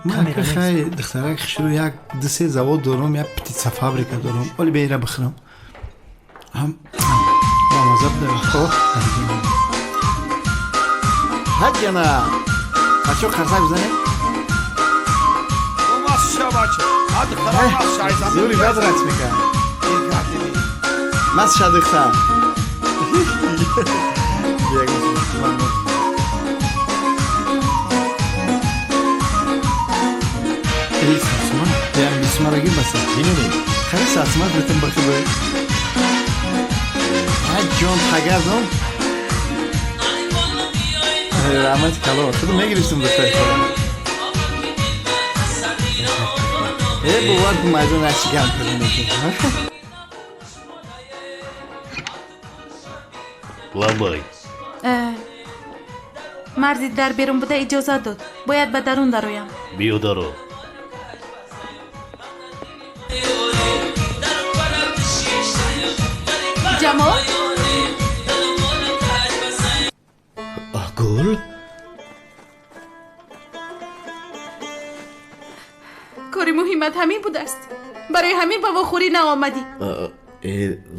من خیلی دخترک شروع یک دو سه زواد دارم، یک پتیتسا فابریکا دارم، ولی بیره بخورم هم با مذاب دارم. خب حد یا نه بچه ها خرسه بزنیم زوری بد رقص میکن مست شد دختر ای ساسمان بیان بیسما را گیر بسید خیلی ساسمان بتن باقی باید ها جان تگردم رحمت کلا تو میگریستم دختر خودم ای بوار که مایدون رشی گم کردیم والله مردی در بیرون بوده اجازه داد باید به درون درویم بیو دارو جمال گل کاری مهمت همین بوده است برای همین با وخوری نآمدی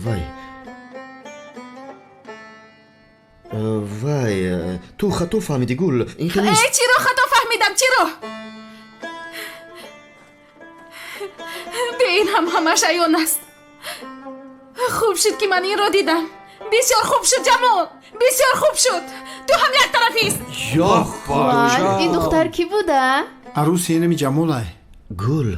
وای وای تو خطا فهمیدی گل این خیلی چی رو خطا فهمیدم چی رو به این همش عیان است خوب شد که من این را دیدم بسیار خوب شد جمال بسیار خوب شد تو هم یک طرفیست یا خدا این دختر کی بوده؟ عروس اینمی جمال گل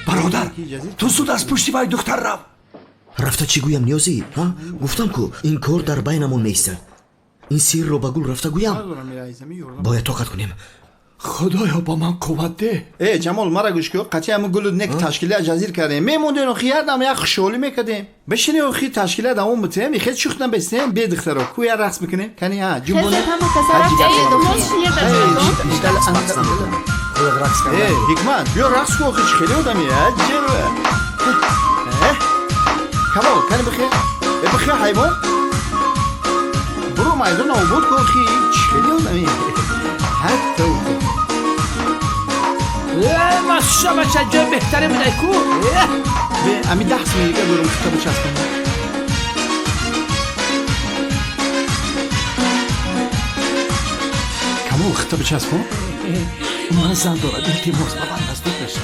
برادر تو زود از پشتی وای دختر رو رفته چی گویم نیازی؟ گفتم که این کار در بینمون نیست این سیر رو به گل رفته گویم باید طاقت کنیم خدایا با من قوت ده ای جمال مرا گوش کن قطعی همون گل نک تشکیلی اجازیر کردیم میموندین و خیردم یک خوشحالی میکردیم بشینی و خی تشکیله دوام بتیم خیلی شوخ نبستیم به دخترا کویا رقص بکنیم کنی ها جون خیلی هم خود رقص کنیم حکمت بیا رقص کن خیلی خیلی آدمی عجبه کمال کنی بخیر حیوان برو میدان آبود کن خیلی آدمی حتی ماشا بچه جای بهتره بوده کو به امی 10 ثانیه دیگه برم کتابو چسبونم کمو کتابو چسبون من زن دارم التماس با من نزدیک بشم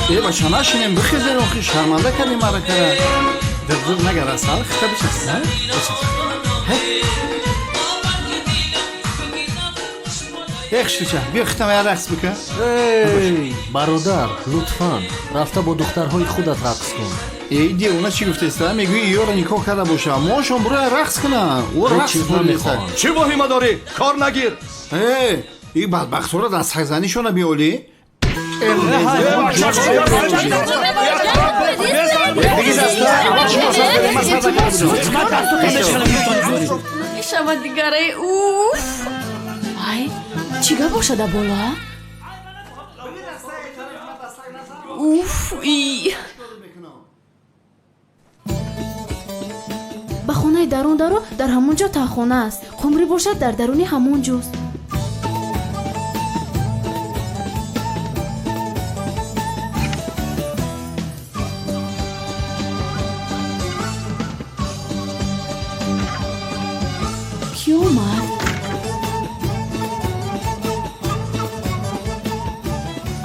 ای بچه نشینیم بخیزین و خیلی شرمنده کردیم مرا کرد در نگر از سال خیلی بچه Yaxshi, بیا خدمت رقص بکن. эй бародар лутфан рафта бо духтарҳои худат рақс кун. ای دیوونه چی گفته است؟ میگوی یارو نیکو کرده باشه. ماشون برای رقص کنه. او رقص نمیخواد. چی واهمه داری؟ کار نگیر. ای این بدبخت رو دست خزنیشون بیالی؟ шава дигаре уф ай чига бошада бола уф и ба хонаи дарун даро дар ҳамон ҷо таххона аст. қумрӣ бошад дар даруни ҳамон ҷост. ки омад?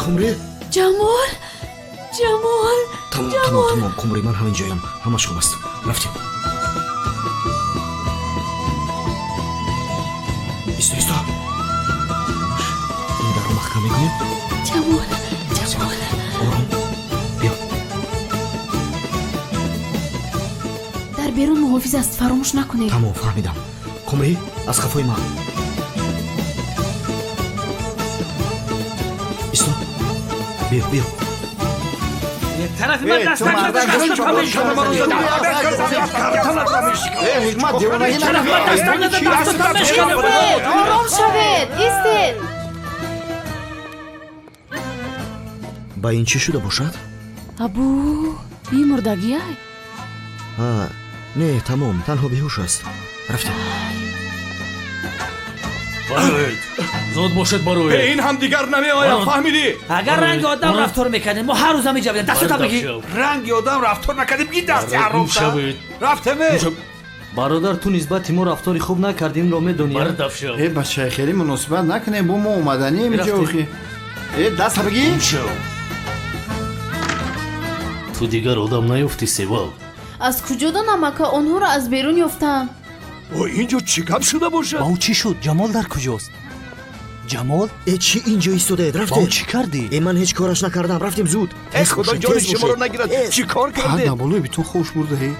қумри ҷамол ҷамол тамом қумри ман ҳамин ҷоям. ҳамаш хуб аст. рафтем. исто ин дарро маҳкам мекунем. ҷамол ором биё. дар берун муҳофиз аст. фаромӯш накунед. тамом фаҳмидам. қумри аз хафои ман исто. биё ором шавед. истед. ба ин чӣ шуда бошад? абу и мурдагиай не тамом танҳо беҳуш аст. рафтем. бароед зуд бошед бароед. این هم دیگر نمیآید فهمیدی؟ агар ранги одам рафтор мекардем мо ҳар рӯза меҷавидем. дастата бигир. رنگی آدم رفتار نکردیم گی دستی حروم шавед رفتمه бародар ту нисбати мо рафтори хуб накардӣ инро медонӣ. бардав шав ای بچه خیلی مناسبت نکنه با ما اومدنی اینجا اخی. ای دست بگی؟ шав ту дигар одам наёфтӣ севал. аз куҷо донам ака онҳоро аз берун ёфтам. اینجا چی کم شده باشه؟ ба ӯ чӣ шуд? ҷамол дар куҷост? ҷамол чӣ ин ҷо истодаед? ба ӯ рафтем. чӣ кардӣ? ман ҳеҷ кораш накардам. рафтем зуд. ای خدا جان شما رو نگیرد چی کار حد کرده؟ نبالوی بی تو خوش برده هی.